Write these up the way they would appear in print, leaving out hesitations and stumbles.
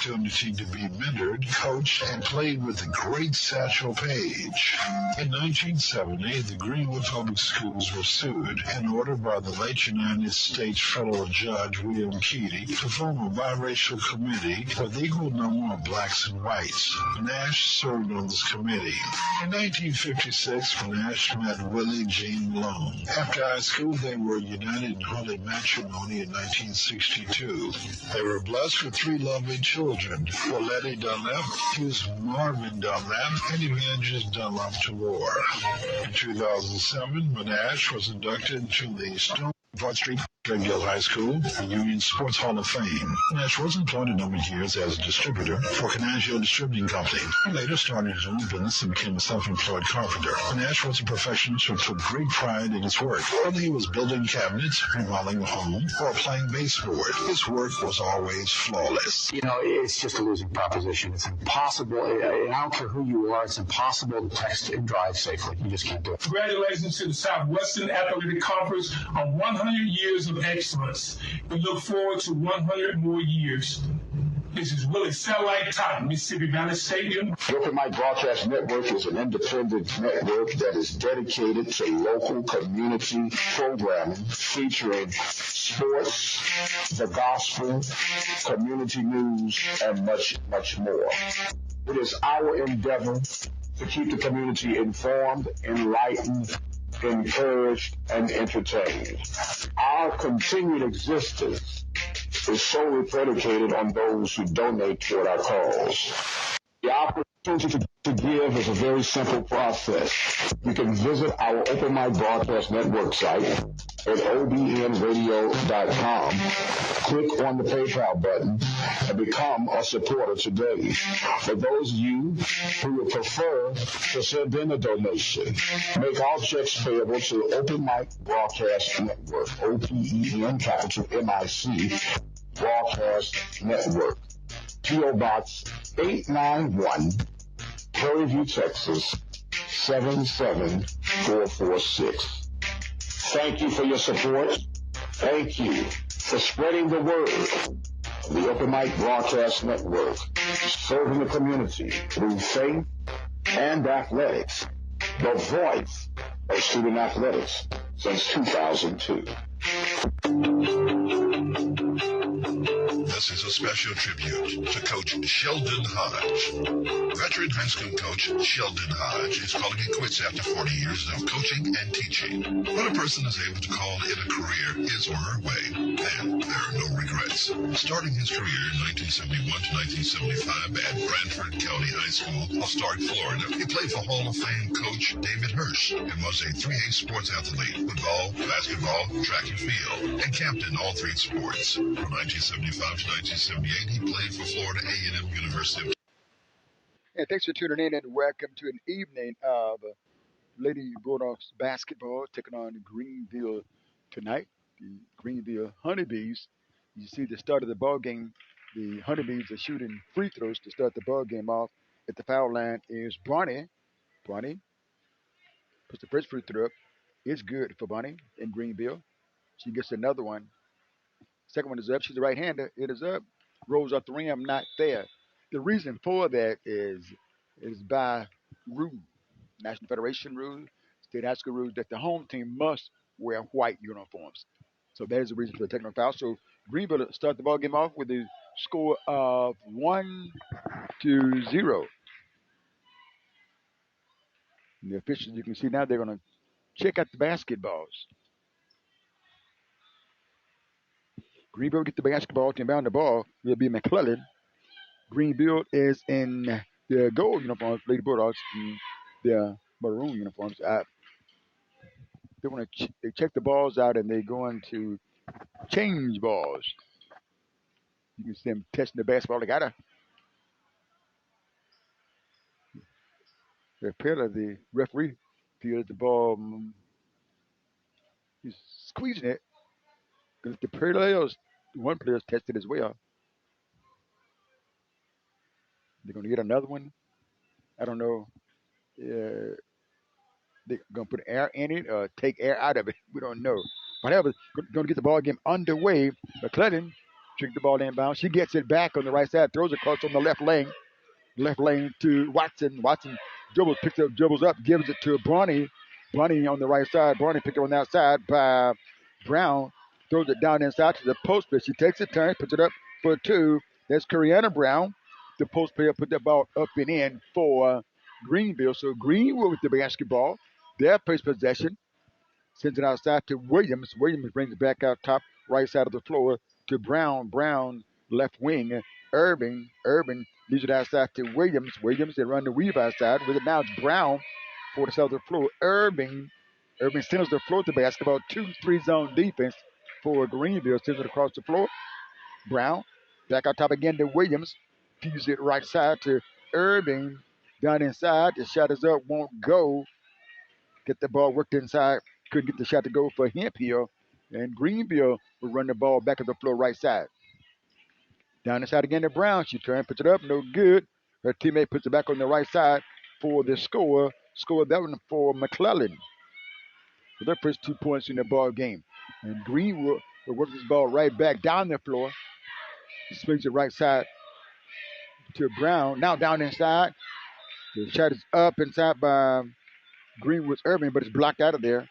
opportunity to be mentored, coached, and played with the great Satchel Paige. In 1970, the Greenwood Public Schools were sued and ordered by the late United States federal judge William Keating to form a biracial committee with equal number of blacks and whites. Nash served on this committee. In 1956, Nash met Willie Jean Malone. After high school, they were united in holy matrimony in 1962. They were blessed with three lovely children, Letty Dunlap, Hughes Marvin Dunlap, and Evangelist Dunlap Tavor. In 2007, Nash was inducted into the Stone Broad Street Greenville High School, the Union Sports Hall of Fame. Nash was employed a number of years as a distributor for Canagio Distributing Company. He later started his own business and became a self-employed carpenter. Nash was a professional who took great pride in his work. Whether he was building cabinets, remodeling a home, or playing baseboard, his work was always flawless. You know, it's just a losing proposition. It's impossible. I don't care who you are. It's impossible to text and drive safely. You just can't do it. Congratulations to the Southwestern Athletic Conference on 100 years of excellence. We look forward to 100 more years. This is Willie Satellite Top, Mississippi Valley Stadium. The Open Mic Broadcast Network is an independent network that is dedicated to local community programming featuring sports, the gospel, community news, and much, much more. It is our endeavor to keep the community informed, enlightened, encouraged, and entertained. Our continued existence is solely predicated on those who donate toward our cause. The opportunity to give is a very simple process. You can visit our Open Mic Broadcast Network site at obnradio.com, click on the PayPal button, and become a supporter today. For those of you who would prefer to send in a donation, make all checks payable to Open Mic Broadcast Network, OPEN, capital MIC, Broadcast Network. P.O. Box 891, Prairie View, Texas, 77446. Thank you for your support. Thank you for spreading the word of the Open Mic Broadcast Network, serving the community through faith and athletics, the voice of student athletics since 2002. This is a special tribute to Coach Sheldon Hodge. Veteran high school coach Sheldon Hodge is calling it quits after 40 years of coaching and teaching. When a person is able to call it a career his or her way, then there are no regrets. Starting his career in 1971 to 1975 at Branford County High School of Stark, Florida, he played for Hall of Fame coach David Hirsch and was a 3A sports athlete, football, basketball, track and field, and camped in all three sports. From 1975 to 1978, he played for Florida A&M University. And thanks for tuning in, and welcome to an evening of Lady Bulldogs basketball taking on Greenville tonight. The Greenville Honeybees. You see the start of the ball game. The Honeybees are shooting free throws to start the ball game off. At the foul line is Bonnie. Bonnie puts the first free throw up. It's good for Bonnie in Greenville. She gets another one. Second one is up. She's a right-hander. It is up. Rolls off the rim, not there. The reason for that is by rule, National Federation rule, state high school rules, that the home team must wear white uniforms. So that is the reason for the technical foul. So Greenville start the ball game off with a score of 1-0. And the officials, you can see now, they're going to check out the basketballs. Greenville get the basketball to inbound the ball. Will be McClellan. Greenville is in their gold uniforms, Lady Bulldogs in their maroon uniforms. They want to they check the balls out, and they're going to change balls. You can see them testing the basketball. They got the appeal of the referee feels the ball. He's squeezing it. Because the players, one player's tested as well. They're going to get another one. I don't know. They're going to put air in it or take air out of it. We don't know. Whatever, going to get the ball game underway. McClellan Kick the ball inbound. She gets it back on the right side, throws it across on the left lane. Left lane to Watson. Watson dribbles up, gives it to Bronny. Bronny on the right side. Bronny picked it on the outside by Brown. Throws it down inside to the post player. She takes a turn, puts it up for two. That's Kuriana Brown. The post player put the ball up and in for Greenville. So Greenwood with the basketball. Their first possession. Sends it outside to Williams. Williams brings it back out top, right side of the floor to Brown. Brown, left wing. Irving leaves it outside to Williams. Williams, they run the weave outside. With it now, it's Brown for the south of the floor. Irving sends the floor to basketball. 2-3 zone defense for Greenville. Sends it across the floor. Brown, back out top again to Williams. Fuses it right side to Irving. Down inside. The shot is up, won't go. Get the ball worked inside. Couldn't get the shot to go for Hemphill. And Greenville will run the ball back to the floor right side. Down inside again to Brown. She turned, puts it up, no good. Her teammate puts it back on the right side for the score. Scored that one for McClellan. For their first 2 points in the ball game. And Greenwood will work this ball right back down the floor. Swings it right side to Brown. Now down inside. The shot is up inside by Greenwood's Irving, but it's blocked out of there.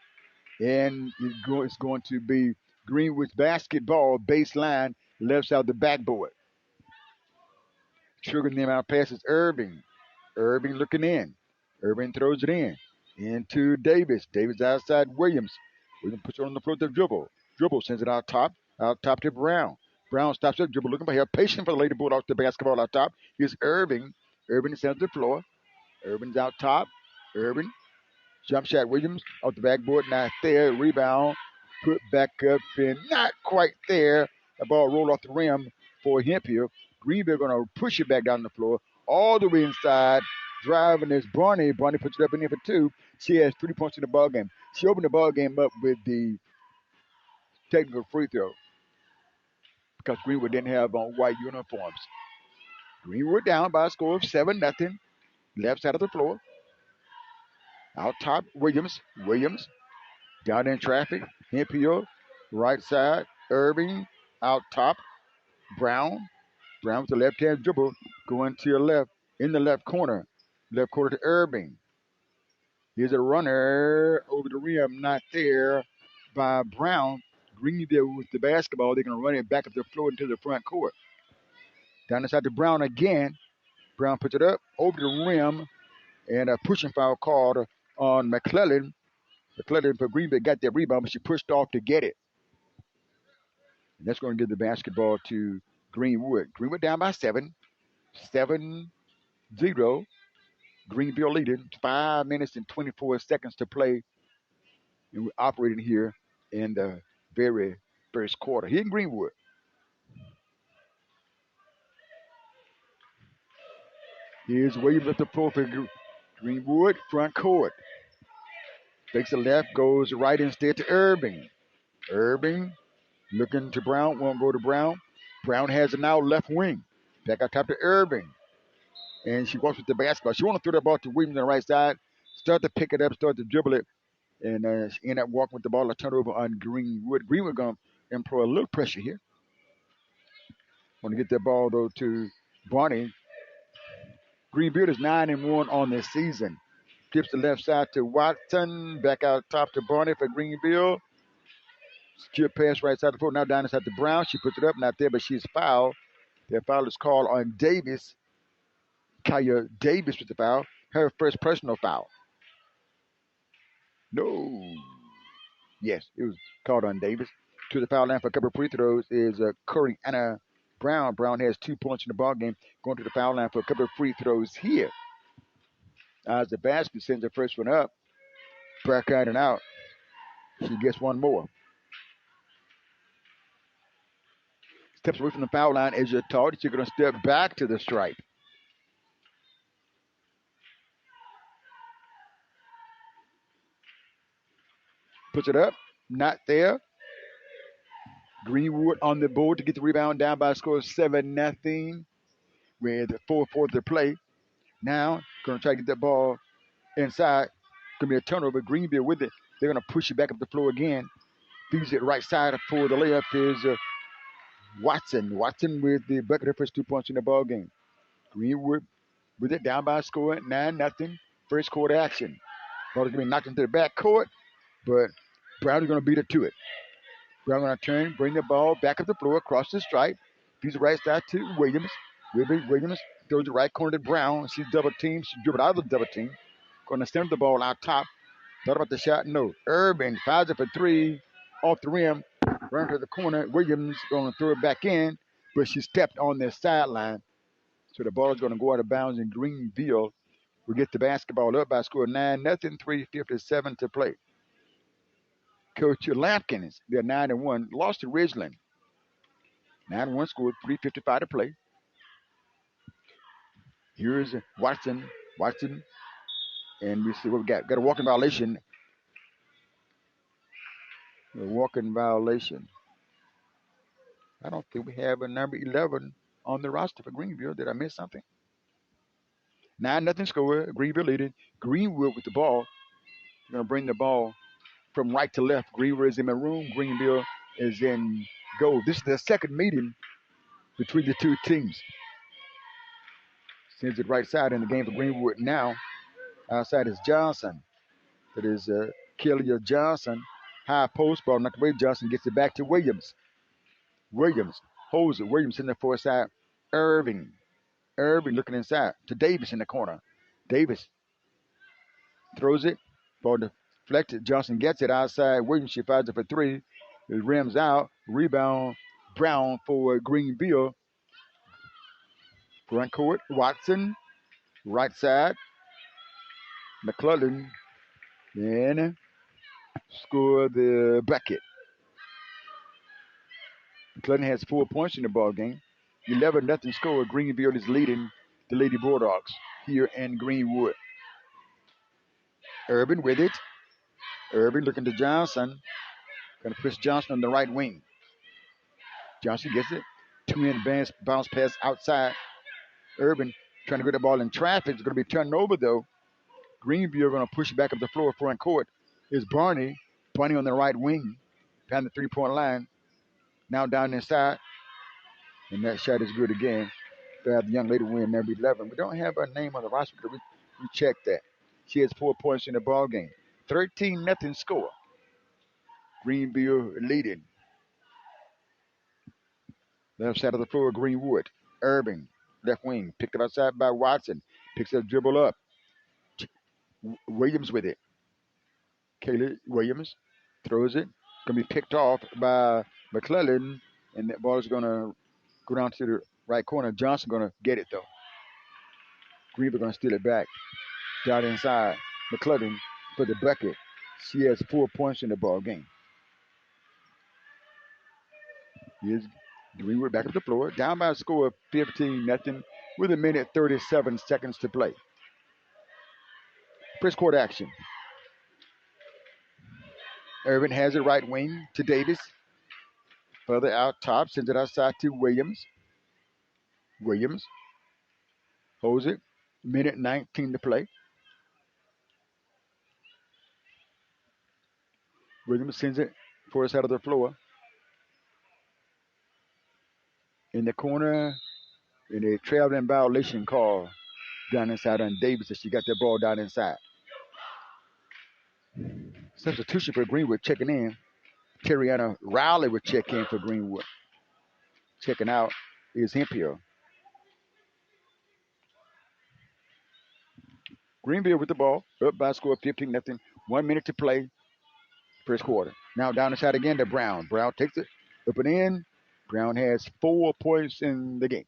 And it's going to be Greenwood's basketball baseline, left side of the backboard. Triggering them out passes Irving. Irving looking in. Irving throws it in. Into Davis. Davis outside Williams. Williams puts it on the floor to dribble. Dribble sends it out top to Brown. Brown stops up, dribble looking for help. Patient for the lady Bulldogs to basketball out top. Here's Irving. Irving sends the floor. Irving's out top. Irving. Jump shot Williams off the backboard. Not there. Rebound. Put back up and not quite there. The ball rolled off the rim for Hemphill. Greenville going to push it back down the floor. All the way inside. Driving is Barney. Barney puts it up in there for two. She has 3 points in the ball game. She opened the ball game up with the technical free throw because Greenwood didn't have on white uniforms. Greenwood down by a score of 7-0. Left side of the floor. Out top, Williams. Down in traffic. Hemphill. Right side. Irving. Out top. Brown with the left-hand dribble. Going to your left. In the left corner. Left corner to Irving. Here's a runner over the rim. Not there by Brown. Greenville with the basketball. They're going to run it back up the floor into the front court. Down inside to Brown again. Brown puts it up over the rim. And a pushing foul called on McClellan. McClellan for Greenville got that rebound, but she pushed off to get it. And that's going to give the basketball to Greenwood. Greenwood down by 7. 7-0. Greenville leading. 5 minutes and 24 seconds to play. And we're operating here in the very first quarter. Here in Greenwood. Here's Williams at the floor for Greenwood, front court. Fakes the left, goes right instead to Irving. Irving looking to Brown, won't go to Brown. Brown has it now left wing. Back out top to Irving. And she walks with the basketball. She want to throw the ball to Williams on the right side. Start to pick it up, start to dribble it. And she ended up walking with the ball. A turnover on Greenwood. Greenwood going to employ a little pressure here. Want to get that ball, though, to Barney. Greenville is 9-1 on this season. Tips the left side to Watson. Back out top to Barney for Greenville. Skip pass right side of the floor. Now down inside to Brown. She puts it up. Not there, but she's fouled. That foul is called on Davis. Kaya Davis with the foul. Her first personal foul. No. Yes, it was called on Davis. To the foul line for a couple of free throws is Anna Brown. Brown has 2 points in the ball game. Going to the foul line for a couple of free throws here. As the basket sends the first one up. Back out and out. She gets one more. Steps away from the foul line as you're taught. She's going to step back to the stripe. Puts it up. Not there. Greenwood on the board to get the rebound down by a score of 7-0 with 4-4 to play. Now, going to try to get that ball inside. Going to be a turnover. Greenville with it. They're going to push it back up the floor again. Feeds it right side for the layup is Watson. Watson with the bucket of first 2 points in the ball game. Greenwood with it down by a score, 9-0. First quarter action. Ball is going to be knocked into the back court, but Brown is going to beat it to it. Brown going to turn, bring the ball back up the floor, across the stripe. He's the right side to Williams. Williams throws the right corner to Brown. She's double teamed. She dribbled out of the double team. Going to send the ball out top. Thought about the shot? No. Irving fires it for three. Off the rim. Run to the corner. Williams going to throw it back in, but she stepped on the sideline. So the ball is going to go out of bounds, and Greenville will get the basketball up by a score of 9-0, 3:57 to play. Coach Lampkins, they're 9-1, lost to Ridgeland. 9-1 scored, 3:55 to play. Here's Watson. Watson. And we see what we got. Got a walking violation. A walking violation. I don't think we have a number 11 on the roster for Greenville. Did I miss something? 9-0 score. Greenville leading. Greenwood with the ball. They're going to bring the ball from right to left. Greenwood is in maroon. Greenville is in gold. This is the second meeting between the two teams. Sends it right side in the game for Greenwood now. Outside is Johnson. That is Kelly Johnson. High post ball. Knocked away. Johnson gets it back to Williams. Williams holds it. Williams in the far side. Irving. Irving looking inside to Davis in the corner. Davis throws it. Ball deflected. Johnson gets it outside. Williams, she fires it for three. It rims out. Rebound. Brown for Greenville. Front court. Watson. Right side. McClellan. Then score the bucket. McClellan has 4 points in the ball game. 11-0 score. Greenville is leading the Lady Bulldogs here in Greenwood. Urban with it. Urban looking to Johnson. Going to push Johnson on the right wing. Johnson gets it. Two-in bounce pass outside. Urban trying to get the ball in traffic. It's going to be turned over, though. Greenville going to push it back up the floor. Front court is Barney. Barney on the right wing. Down the three-point line. Now down inside. And that shot is good again. They have the young lady win number 11. We don't have her name on the roster because we checked that. She has 4 points in the ball game. 13-0 score. Greenville leading. Left side of the floor, Greenwood. Irving, left wing. Picked it outside by Watson. Picks up, dribble up. Williams with it. Kayla Williams throws it. Going to be picked off by McClellan. And that ball is going to go down to the right corner. Johnson going to get it, though. Greenville going to steal it back. Down inside. McClellan for the bucket. She has 4 points in the ball game. Here's Greenwood back up the floor. Down by a score of 15-0 with 1:37 to play. First quarter action. Irvin has it right wing to Davis. Further out top. Sends it outside to Williams. Williams holds it. 1:19 to play. Williams sends it for his side of the floor. In the corner, in a traveling violation call down inside on Davis as she got that ball down inside. Substitution for Greenwood checking in. Terriana Rowley would check in for Greenwood. Checking out is Hemphill. Greenville with the ball, up by a score of 15-0. 1 minute to play, first quarter. Now down the side again to Brown. Brown takes it up and in. Brown has 4 points in the game.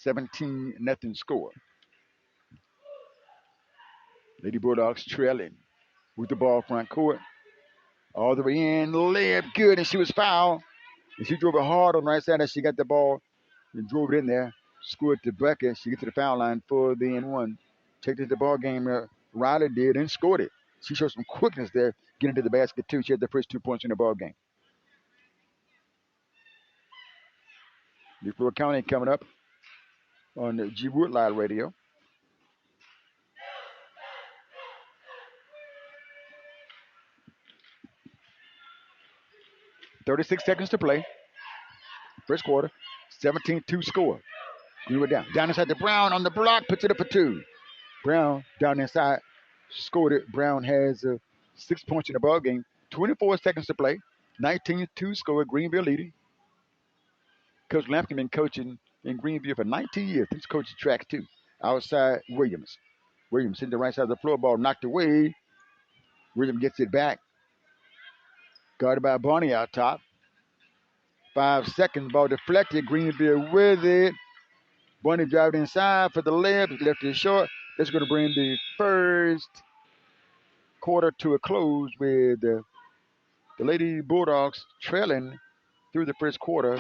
17-0 score. Lady Bulldogs trailing with the ball front court. All the way in, layup good, and she was fouled. And she drove it hard on the right side as she got the ball and drove it in there. Scored the bucket. She gets to the foul line for the N1. Checked into the ball game. Riley did and scored it. She showed some quickness there, getting to the basket too. She had the first 2 points in the ball game. Newport County coming up on the G Wood Live Radio. .36 to play. First quarter, 17-2 score. Greenwood down. Down inside to Brown on the block, puts it up for two. Brown down inside, scored it. Brown has 6 points in the ball game. 24 seconds to play. 19-2 score. Greenville leading. Coach Lampkin been coaching in Greenville for 19 years. He's coaching track too. Outside Williams. Williams hitting the right side of the floor. Ball knocked away. Williams gets it back. Guarded by Barney out top. 5 seconds. Ball deflected. Greenville with it. Barney driving inside for the left. Left it short. That's going to bring the first quarter to a close with the Lady Bulldogs trailing through the first quarter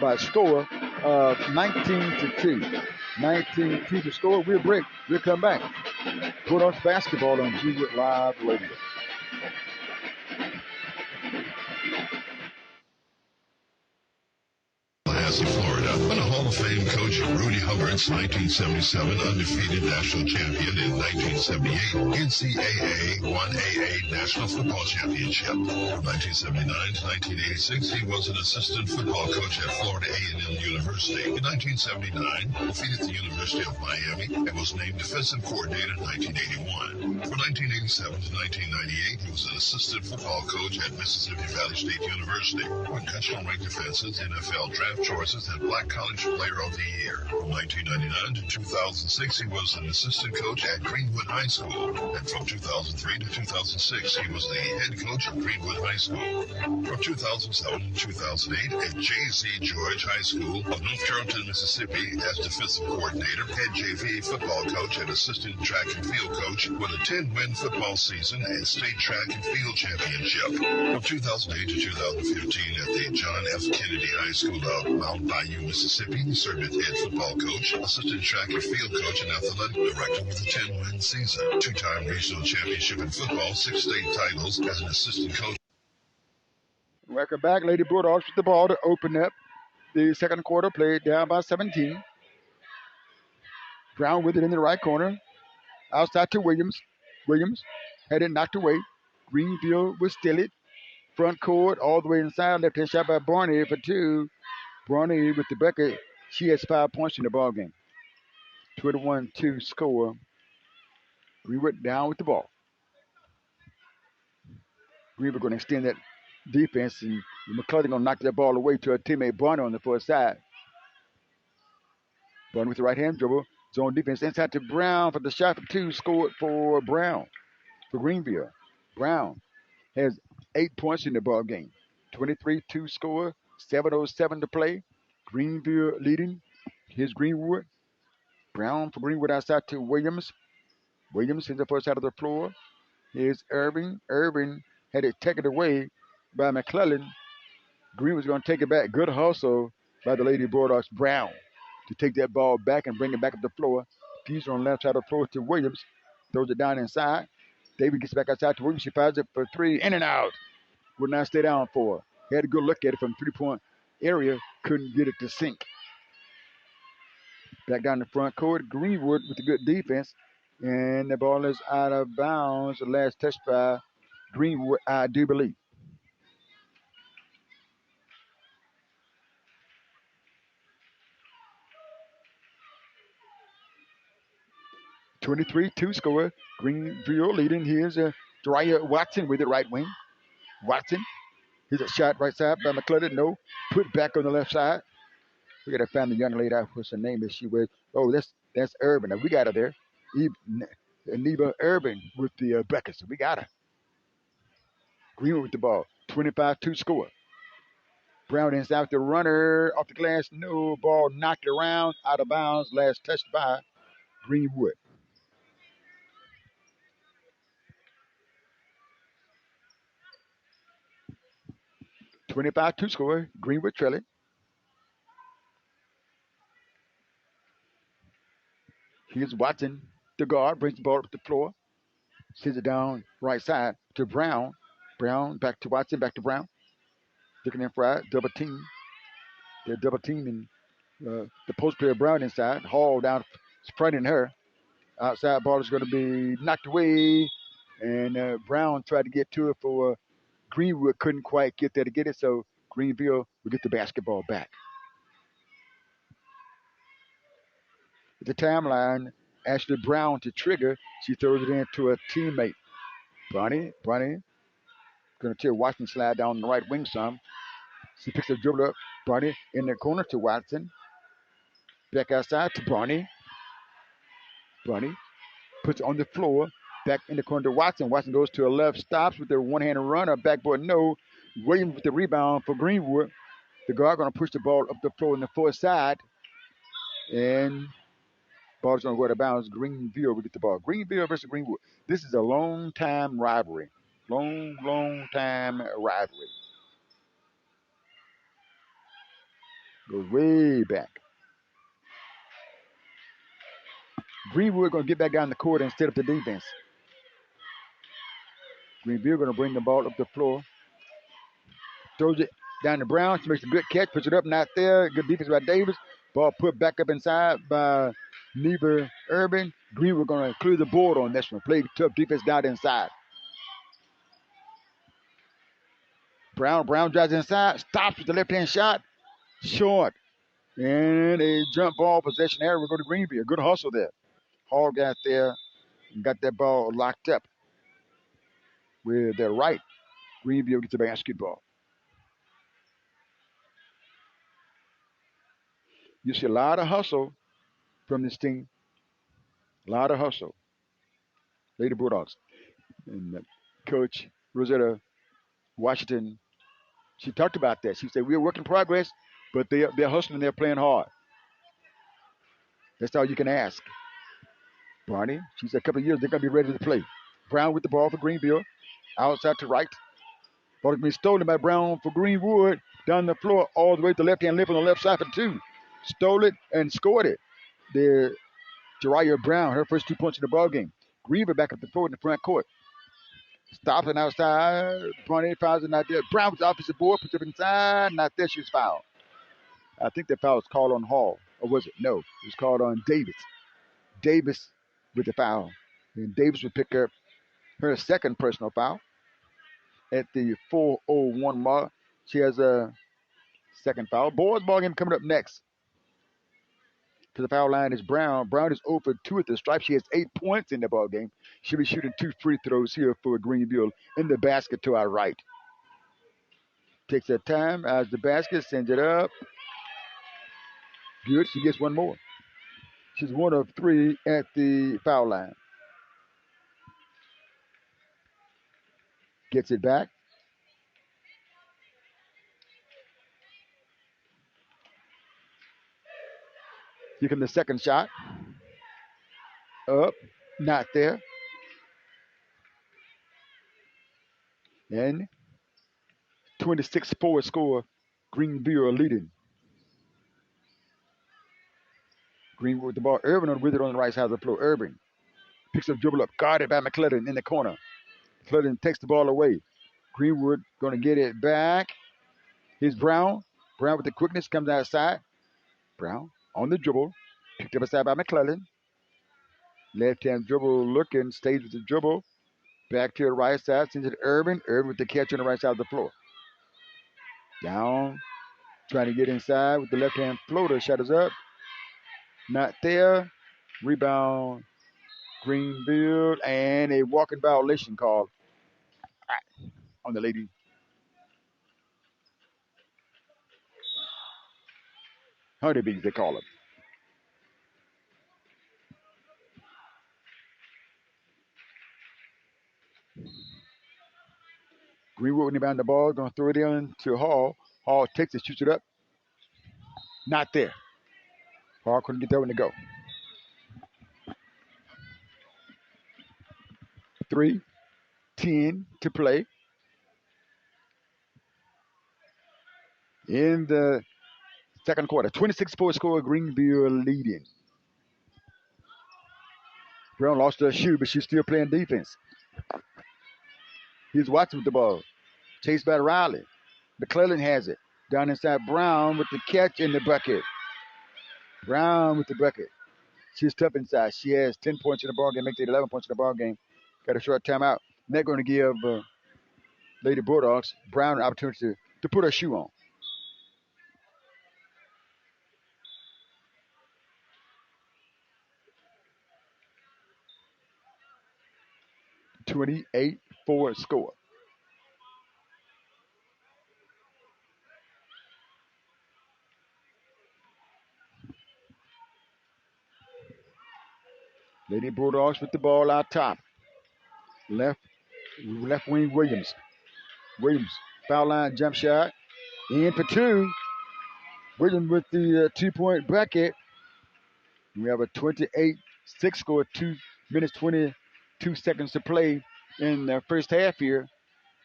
by a score of 19-2. 19-2 to score. We'll break. We'll come back. Bulldogs basketball on GREENWOOD Live Radio. Florida. When a Hall of Fame coach, Rudy Hubbard's 1977 undefeated national champion in 1978 NCAA 1AA National Football Championship. From 1979 to 1986, he was an assistant football coach at Florida A&M University. In 1979, defeated the University of Miami and was named defensive coordinator in 1981. From 1987 to 1998, he was an assistant football coach at Mississippi Valley State University. With national ranked defenses, NFL draft choices, and Black College Player of the Year. From 1999 to 2006, he was an assistant coach at Greenwood High School. And from 2003 to 2006, he was the head coach of Greenwood High School. From 2007 to 2008, at J.Z. George High School of North Carrollton, Mississippi, as defensive coordinator, head JV football coach, and assistant track and field coach, with a 10-win football season and state track and field championship. From 2008 to 2015, at the John F. Kennedy High School of Mount Bayou, Mississippi, he served as head football coach, assistant track and field coach, and athletic director with a 10-win season. Two-time regional championship in football, 6 state titles as an assistant coach. Welcome back. Lady Bulldogs with the ball to open up the second quarter, played down by 17. Brown with it in the right corner. Outside to Williams. Williams had it knocked away. Greenville will steal it. Front court all the way inside. Left hand shot by Barney for two. Barney with the bucket. She has 5 points in the ball game. 21-2 score. Greenwood down with the ball. Greenwood going to extend that defense, and McClellan going to knock that ball away to her teammate Barney on the far side. Barney with the right hand dribble. Zone defense inside to Brown for the shot for two. Scored for Brown for Greenville. Brown has 8 points in the ball game. 23-2 score. 7:07 to play. Greenville leading. Here's Greenwood. Brown for Greenwood outside to Williams. Williams is the first side of the floor. Here's Irving. Irving had it taken away by McClellan. Greenwood's going to take it back. Good hustle by the Lady Bulldogs. Brown to take that ball back and bring it back up the floor. Fuser on the left side of the floor to Williams. Throws it down inside. David gets back outside to Williams. She fires it for three. In and out. Would not stay down for her. He had a good look at it from three-point area. Couldn't get it to sink. Back down the front court. Greenwood with a good defense. And the ball is out of bounds. The last touch by Greenwood, I do believe. (23-2 score. Greenville leading. Here's Dwyer Watson with it right wing. Watson. Here's a shot right side by McClellan. No. Put back on the left side. We got to find the young lady out. What's her name is she with? Oh, that's Urban. Now, we got her there. Neva Urban with the bucket. So we got her. Greenwood with the ball. 25-2 score. Brown inside the runner. Off the glass. No. Ball knocked around. Out of bounds. Last touched by Greenwood. (25-2 score. Greenwood trailing. Here's Watson, the guard, brings the ball up the floor. Sends it down right side to Brown. Brown back to Watson, back to Brown. Looking in front, double team. They're double teaming the post player Brown inside. Hall down, fronting her. Outside ball is going to be knocked away. And Brown tried to get to it for Greenwood. Couldn't quite get there to get it. So Greenville will get the basketball back. At the timeline, Ashley Brown to trigger. She throws it into a teammate. Bunny going to tell Watson slide down the right wing some. She picks the dribble up. Bunny in the corner to Watson. Back outside to Bunny. Bunny puts it on the floor. Back in the corner to Watson. Watson goes to a left, stops with the one-handed runner. Backboard no. Williams with the rebound for Greenwood. The guard going to push the ball up the floor on the far side. And ball's going to go out of bounds. Greenville will get the ball. Greenville versus Greenwood. This is a long-time rivalry. Long-time rivalry. Goes way back. Greenwood going to get back down the court and set up the defense. Greenville going to bring the ball up the floor. Throws it down to Brown. She makes a good catch. Puts it up, not there. Good defense by Davis. Ball put back up inside by Neva Urban. Greenwood going to clear the board on this one. Play tough defense down inside. Brown drives inside. Stops with the left-hand shot. Short. And a jump ball possession area will go to Greenville. Good hustle there. Hall got there and got that ball locked up with their right. Greenville gets the basketball. You see a lot of hustle from this team. A lot of hustle. Lady Bulldogs. And Coach Rosetta Washington, she talked about that. She said, we're a work in progress, but they're hustling, they're playing hard. That's all you can ask. Barney, she said a couple of years, they're going to be ready to play. Brown with the ball for Greenville. Outside to right. Ball has been stolen by Brown for Greenwood. Down the floor, all the way to the left-hand lip on the left side for two. Stole it and scored it. The Jariah Brown, her first 2 points in the ball game. Greenville back up the floor in the front court. Stops it outside. Barney fouls it not there. Brown with the offensive board, puts it inside. Not there, she was fouled. I think the foul was called on Hall. Or was it? No, it was called on Davis. Davis with the foul. And Davis would pick up her second personal foul. At the 4:01 mark, she has a second foul. Boys ball game coming up next. To the foul line is Brown. Brown is over 2 at the stripe. She has 8 points in the ball game. She'll be shooting 2 free throws here for Greenville in the basket to our right. Takes her time as the basket, sends it up. Good. She gets one more. She's 1 of 3 at the foul line. Gets it back. Here comes the second shot. Up. Not there. And 26-4 score. Greenville leading. Greenwood with the ball. Irvin with it on the right side of the floor. Irvin picks up, dribble up. Guarded by McClellan in the corner. McClellan takes the ball away. Greenwood going to get it back. Here's Brown. Brown with the quickness comes outside. Brown on the dribble. Picked up aside by McClellan. Left-hand dribble looking. Stays with the dribble. Back to the right side. Sends it to Irvin. Irvin with the catch on the right side of the floor. Down. Trying to get inside with the left-hand floater. Shot is up. Not there. Rebound. Greenville. And a walking violation call on the lady. Honeybees, they call it. Greenwood inbound the ball, going to throw it in to Hall. Hall takes it, shoots it up. Not there. Hall couldn't get that one to go. 3:10 to play. In the second quarter, 26-4 score, Greenville leading. Brown lost her shoe, but she's still playing defense. He's watching with the ball. Chased by Riley. McClellan has it. Down inside Brown with the catch in the bucket. Brown with the bucket. She's tough inside. She has 10 points in the ball game, makes it 11 points in the ball game. Got a short timeout. And they're going to give Lady Bulldogs Brown an opportunity to put her shoe on. 28-4 score. Lady Bulldogs with the ball out top. Left wing Williams. Williams, foul line jump shot. In for two. Williams with the 2-point bucket. We have a 28-6 score, 2 minutes, 22 seconds to play in the first half here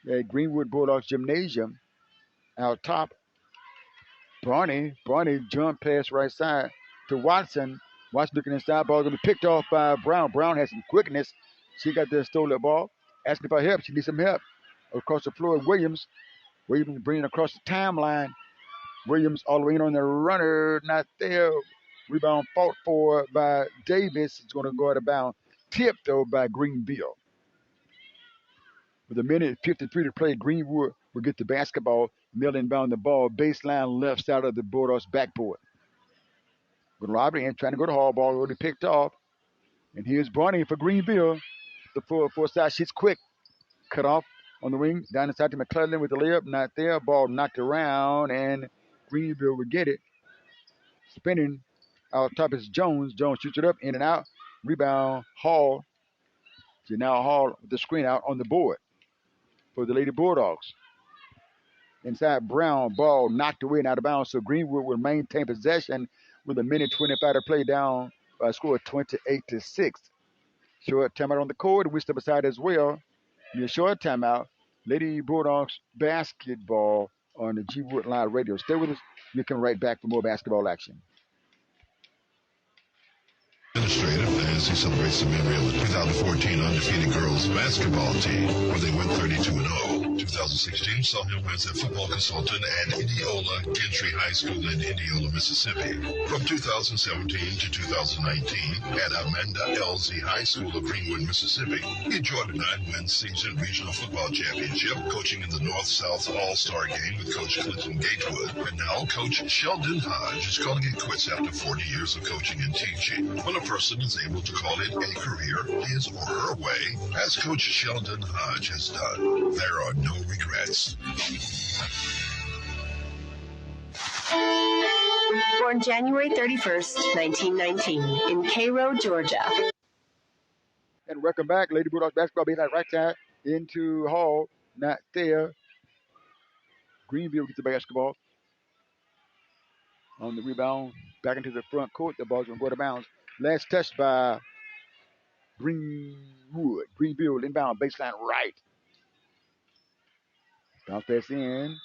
at Greenwood Bulldogs Gymnasium. Out top, Barney jump pass right side to Watson. Watson looking inside, ball going to be picked off by Brown. Brown has some quickness. She got the stolen ball. Asking for help. She needs some help. Across the floor, Williams bringing across the timeline. Williams all the way in on the runner, not there. Rebound fought for by Davis. It's going to go out of bounds. Tipped, though, by Greenville. With a minute 53 to play, Greenwood will get the basketball. Mill inbound the ball. Baseline left side of the Bulldogs backboard. With Robert in trying to go to Hall, ball already picked off. And here's Barney for Greenville. The four side shoots quick. Cut off on the wing. Down inside to McClellan with the layup. Not there. Ball knocked around. And Greenville will get it. Spinning out top is Jones. Jones shoots it up, in and out. Rebound, Hall. So now Hall with the screen out on the board for the Lady Bulldogs. Inside Brown, ball knocked away and out of bounds. So Greenwood will maintain possession with a minute 25 to play, down by a score of 28-6. Short timeout on the court. We step aside as well. In a short timeout, Lady Bulldogs basketball on the G Wood Live Radio. Stay with us. We'll come right back for more basketball action. Administrative as he celebrates the memory of the 2014 undefeated girls basketball team, where they went 32-0. 2016 saw him as a football consultant at Indianola Gentry High School in Indianola, Mississippi. From 2017 to 2019 at Amanda Elsie High School of Greenwood, Mississippi, he enjoyed a 9-win season regional football championship, coaching in the North-South All-Star game with Coach Clinton Gatewood. And now Coach Sheldon Hodge is calling it quits after 40 years of coaching and teaching. When a person is able to call it a career his or her way, as Coach Sheldon Hodge has done, there are no regrets. Born January 31st, 1919, in Cairo, Georgia. And welcome back, Lady Bulldogs basketball. Beat that right side into Hall, not there. Greenville gets the basketball. On the rebound, back into the front court. The ball's going to go to bounds. Last touch by Greenwood. Greenville inbound, baseline right. Bounce pass in.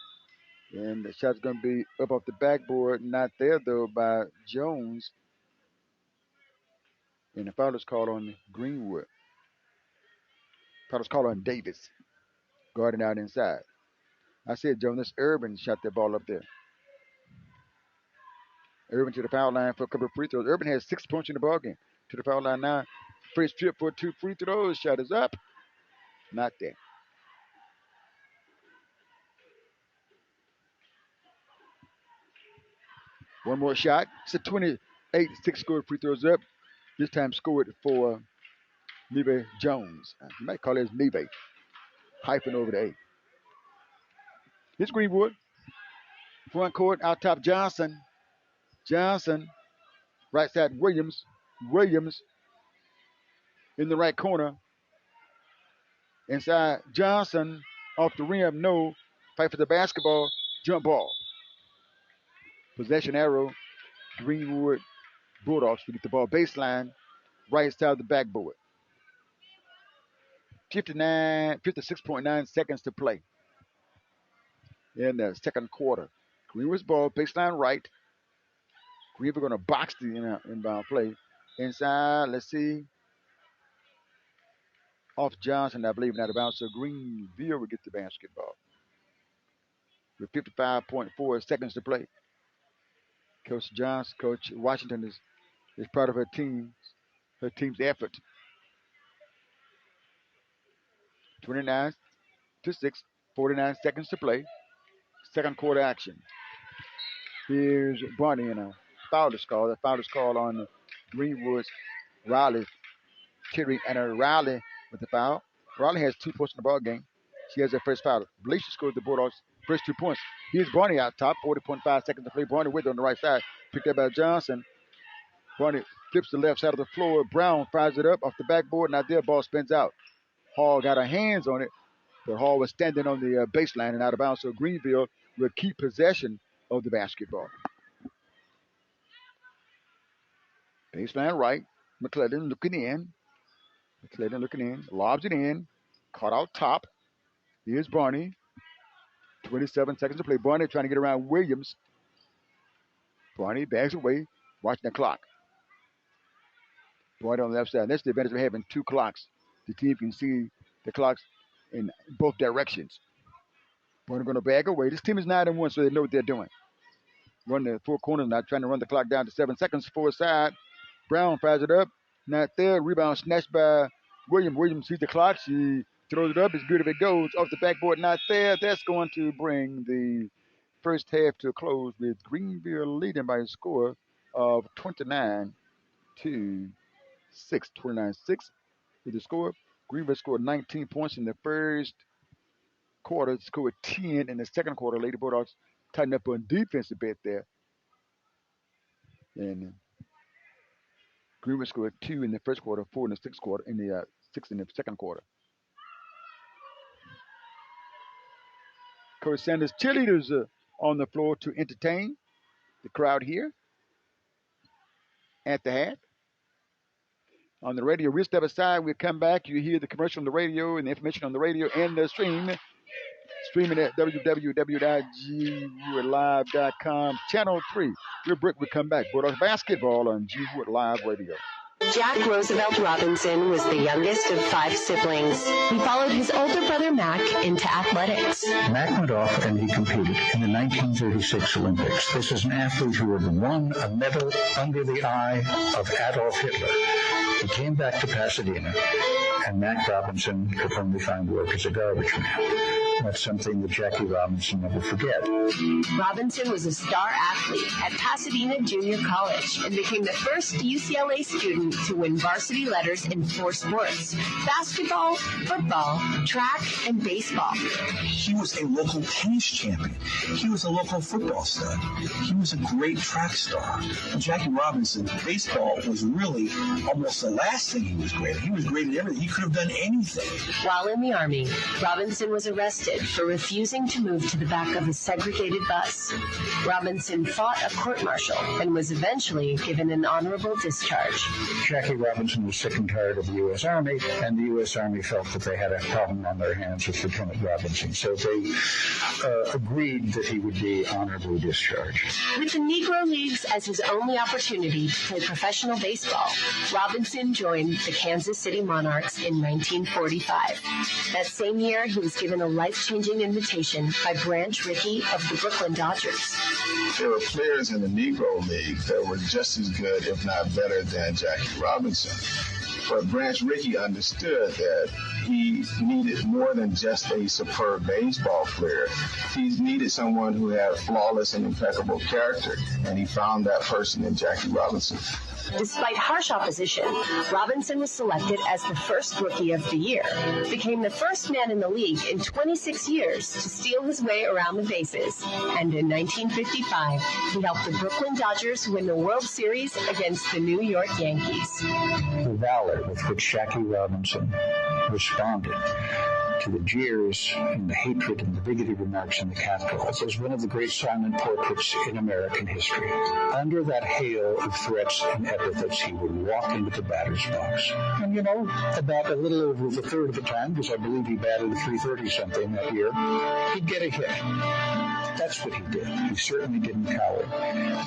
And the shot's going to be up off the backboard. Not there, though, by Jones. And the foul is called on Greenwood. Foul is called on Davis. Guarding out inside. I said Jonas Urban shot that ball up there. Urban to the foul line for a couple of free throws. Urban has 6 points in the ballgame. To the foul line now. First trip for 2 free throws. Shot is up. Not there. One more shot. It's a 28-6 score. Free throws up. This time scored for Neve Jones. You might call it Neve. Hyphen over the A. Here's Greenwood. Front court, out top Johnson. Johnson. Right side Williams. Williams in the right corner. Inside Johnson. Off the rim. No. Fight for the basketball. Jump ball. Possession arrow. Greenwood Bulldogs to get the ball baseline. Right side of the backboard. 56.9 seconds to play in the second quarter. Greenwood's ball, baseline right. Greenwood going to box the inbound play. Inside, let's see. Off Johnson, I believe, not out of bounds. So Greenville will get the basketball. With 55.4 seconds to play. Coach Washington is proud of her team's effort. 29-6, 49 seconds to play. Second quarter action. Here's Barney and a foul is called. The foul is called on Greenwood's Riley. Terry and a Riley with the foul. Riley has 2 points in the ball game. She has her first foul. Blaze scored the Bulldogs' first 2 points. Here's Barney out top, 40.5 seconds to play. Barney with on the right side. Picked up by Johnson. Barney flips the left side of the floor. Brown fires it up off the backboard. Not there. Ball spins out. Hall got her hands on it, but Hall was standing on the baseline and out of bounds. So Greenville will keep possession of the basketball. Baseline right. McClellan looking in. Lobs it in. Caught out top. Here's Barney. 27 seconds to play. Barney trying to get around Williams. Barney bags away, watching the clock. Barney on the left side. That's the advantage of having 2 clocks. The team can see the clocks in both directions. Barney going to bag away. This team is 9-1, so they know what they're doing. Run the 4 corners now, trying to run the clock down to 7 seconds. Forward side. Brown fires it up. Not there. Rebound snatched by Williams. Williams sees the clock. She throws it up. It's good if it goes. Off the backboard, not there. That's going to bring the first half to a close with Greenville leading by a score of 29-6. 29-6 is the score. Greenville scored 19 points in the first quarter. Scored 10 in the second quarter. Lady Bulldogs tightened up on defense a bit there. And Greenville scored 2 in the first quarter, 4 in the sixth quarter, in the 6 in the second quarter. Coach Sanders' cheerleaders on the floor to entertain the crowd here at the half. On the radio, we'll step aside. We'll come back. You hear the commercial on the radio and the information on the radio and the stream. Streaming at www.gwoodlive.com, Channel 3. We'll break. We'll come back. Bulldogs basketball on G Wood Live Radio. Jack Roosevelt Robinson was the youngest of 5 siblings. He followed his older brother Mac into athletics. Mac went off and he competed in the 1936 Olympics. This is an athlete who had won a medal under the eye of Adolf Hitler. He came back to Pasadena, and Mac Robinson could only find work as a garbage man. That's something that Jackie Robinson never forget. Robinson was a star athlete at Pasadena Junior College and became the first UCLA student to win varsity letters in 4 sports: basketball, football, track, and baseball. He was a local tennis champion. He was a local football star. He was a great track star. And Jackie Robinson, baseball was really almost the last thing he was great at. He was great at everything. He could have done anything. While in the Army, Robinson was arrested for refusing to move to the back of a segregated bus. Robinson fought a court-martial and was eventually given an honorable discharge. Jackie Robinson was sick and tired of the U.S. Army, and the U.S. Army felt that they had a problem on their hands with Lieutenant Robinson, so they agreed that he would be honorably discharged. With the Negro Leagues as his only opportunity to play professional baseball, Robinson joined the Kansas City Monarchs in 1945. That same year, he was given a life-changing invitation by Branch Rickey of the Brooklyn Dodgers. There were players in the Negro League that were just as good, if not better, than Jackie Robinson. But Branch Rickey understood that he needed more than just a superb baseball player. He needed someone who had flawless and impeccable character, and he found that person in Jackie Robinson. Despite harsh opposition, Robinson was selected as the first Rookie of the Year, became the first man in the league in 26 years to steal his way around the bases, and in 1955, he helped the Brooklyn Dodgers win the World Series against the New York Yankees. The valor with which Jackie Robinson responded to the jeers and the hatred and the bigoted remarks in the Capitol is one of the great silent portraits in American history. Under that hail of threats and epithets, he would walk into the batter's box. And, about a little over the third of the time, because I believe he batted a 330-something that year, he'd get a hit. That's what he did. He certainly didn't cower.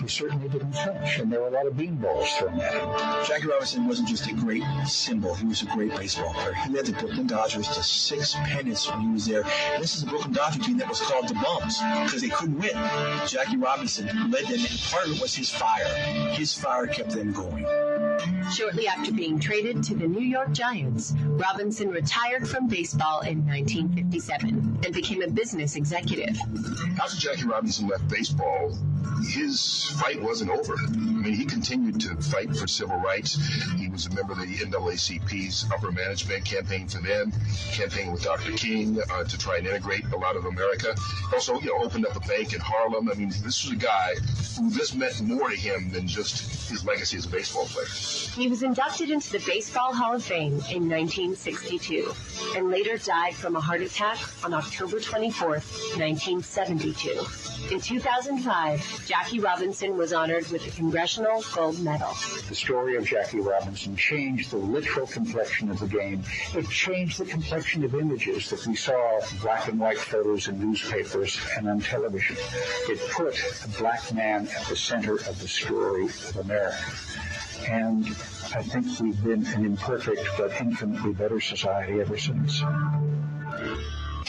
He certainly didn't flinch, and there were a lot of beanballs thrown at him. Jackie Robinson wasn't just a great symbol. He was a great baseball player. He led the Brooklyn Dodgers to 6 pennants when he was there. And this is a Brooklyn Dodger team that was called the Bums because they couldn't win. Jackie Robinson led them, and part of it was his fire. His fire kept them going. Shortly after being traded to the New York Giants, Robinson retired from baseball in 1957 and became a business executive. After Jackie Robinson left baseball, his fight wasn't over. I mean, he continued to fight for civil rights. He was a member of the NAACP's upper management, campaign for them, campaign with Dr. King to try and integrate a lot of America. Also, opened up a bank in Harlem. I mean, this was a guy who this meant more to him than just his legacy as a baseball player. He was inducted into the Baseball Hall of Fame in 1962 and later died from a heart attack on October 24th, 1972. In 2005, Jackie Robinson was honored with the Congressional Gold Medal. The story of Jackie Robinson changed the literal complexion of the game. It changed the complexion of images that we saw, black and white photos in newspapers and on television. It put a black man at the center of the story of America. And I think we've been an imperfect but infinitely better society ever since.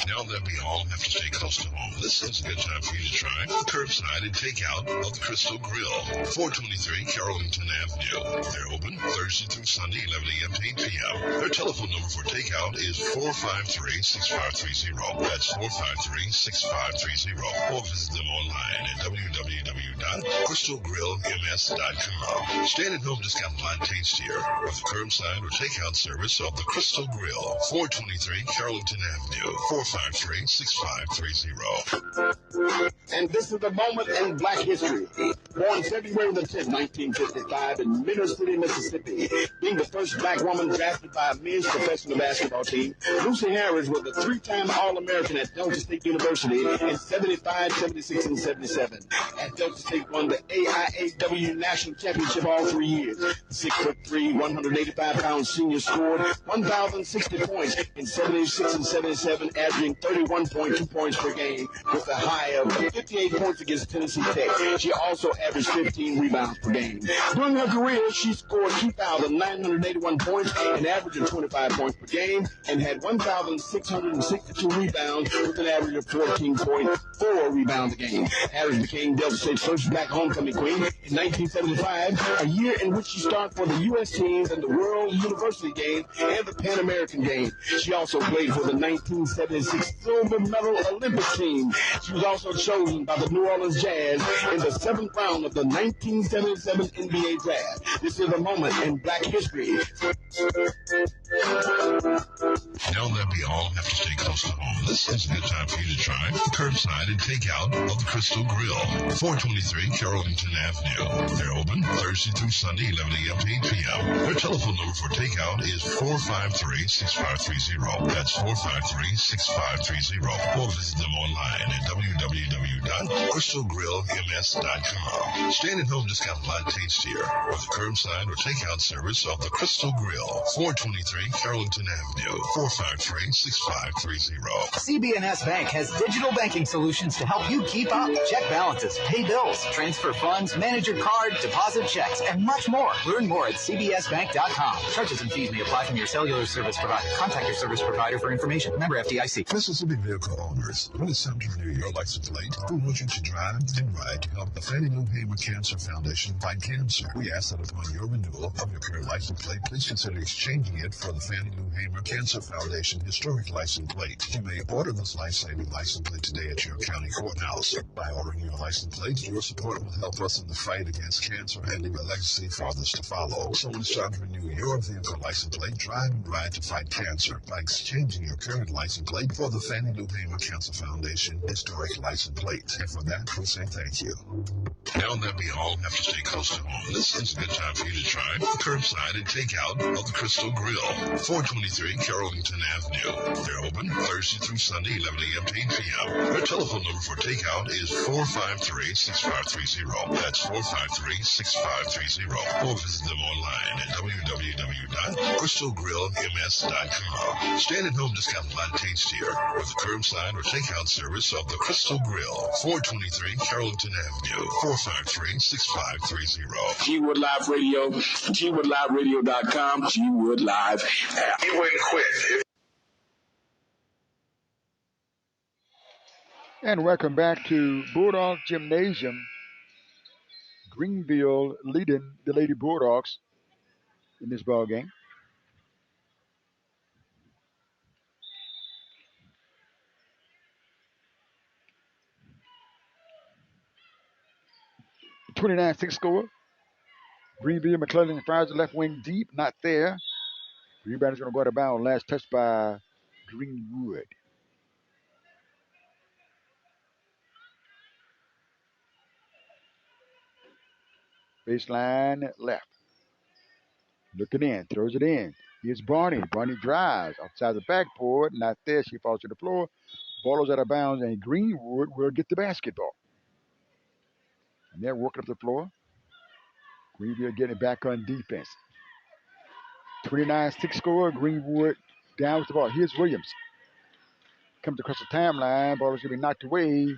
Now that we all have to stay close to home, this is a good time for you to try curbside and takeout of the Crystal Grill, 423 Carrollton Avenue. They're open Thursday through Sunday, 11 a.m. to 8 p.m. Their telephone number for takeout is 453-6530. That's 453-6530. Or visit them online at www.crystalgrillms.com. Stand-at-home discount line tastier with the curbside or takeout service of the Crystal Grill, 423 Carrollton Avenue, 453-6530. And this is the moment in Black history. Born February the 10th, 1955 in Mineral City, Mississippi, being the first black woman drafted by a men's professional basketball team, Lucy Harris was a three-time All-American at Delta State University in 75, 76, and 77. At Delta State won the AIAW National Championship all 3 years. The 6'3", 185-pound senior scored 1,060 points in 76 and 77, averaging 31.2 points per game with a high of 58 points against Tennessee Tech. She also averaged 15 rebounds per game. During her career, she scored 2,981 points, an average of 25 points per game, and had 1,662 rebounds with an average of 14.4 rebounds a game. Harris became Delta State's first black homecoming queen in 1975, a year in which she starred for the U.S. teams in the World University Games and the Pan American Games. She also played for the 1976 silver medal Olympic team. She was also chosen by the New Orleans Jazz in the 7th round of the 1977 NBA draft. This is a moment in black history. Now that we all have to stay close to home, this is a good time for you to try curbside and takeout of the Crystal Grill, 423 Carrollton Avenue. They're open Thursday through Sunday, 11 a.m. to 8 p.m. Their telephone number for takeout is 453-6530. That's 453-6530. Or visit them online at www.crystalgrillms.com. Stand-at-home discount line tastier with the curbside or takeout service of the Crystal Grill, 423 Carrollton Avenue, 453-6530. CB&S Bank has digital banking solutions to help you keep up. Check balances, pay bills, transfer funds, manage your card, deposit checks, and much more. Learn more at cbsbank.com. Charges and fees may apply from your cellular service provider. Contact your service provider for information. Member FDIC. Mississippi vehicle owners, when it's time to renew your license plate, we want you to drive and ride to help the Fannie Lou Hamer Cancer Foundation fight cancer. We ask that upon your renewal of your current license plate, please consider exchanging it for the Fannie Lou Hamer Cancer Foundation historic license plate. You may order this life-saving license plate today at your county courthouse. By ordering your license plate, your support will help us in the fight against cancer and leave a legacy for others to follow. So when it's time to renew your vehicle license plate, drive and ride to fight cancer by exchanging your current license plate for the Fannie Lou Hamer Cancer Foundation historic license plate. And for that, we say thank you. Now that we all have to stay close to home, this is a good time for you to try curbside and takeout of the Crystal Grill, 423 Carrollton Avenue. They're open Thursday through Sunday, 11 a.m. to 8 p.m. Their telephone number for takeout is 453-6530. That's 453-6530. Or visit them online at www.crystalgrillms.com. Stand-at-home discount line tastier with the curbside or takeout service of the Crystal Grill, 423 Carrollton Avenue, 453-6530. G-Wood Live Radio, GWoodLiveRadio.com, G-Wood Live app. He wouldn't quit. And welcome back to Bulldog Gymnasium. Greenville leading the Lady Bulldogs in this ball game. 29-6 score. Greenville, McClellan fires the left wing deep. Not there. Rebound is going to go out of bounds. Last touch by Greenwood. Baseline left. Looking in. Throws it in. Here's Barney. Barney drives. Outside the backboard. Not there. She falls to the floor. Ball is out of bounds. And Greenwood will get the basketball. And they're working up the floor. Greenville getting it back on defense. 29-6 score. Greenwood down with the ball. Here's Williams. Comes across the timeline. Ball is going to be knocked away.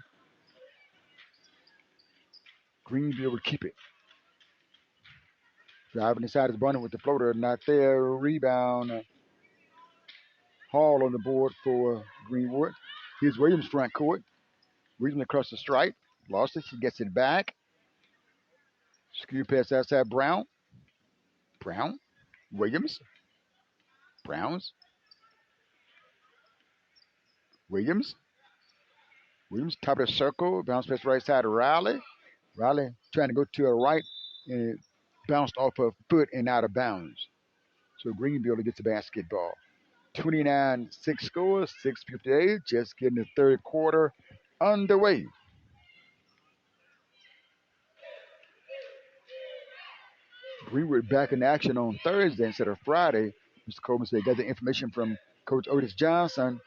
Greenville will keep it. Driving inside is Barney with the floater. Not there. Rebound. Hall on the board for Greenwood. Here's Williams front court. Williams across the stripe. Lost it. She gets it back. Screw pass outside Brown. Brown. Williams. Browns. Williams. Williams, top of the circle. Bounce pass right side to Riley. Riley trying to go to her right. And it bounced off her foot and out of bounds. So Greenville gets the basketball. 29-6 score, 6:58. Just getting the third quarter underway. Greenwood back in action on Thursday instead of Friday. Mr. Coleman said, got the information from Coach Otis Johnson.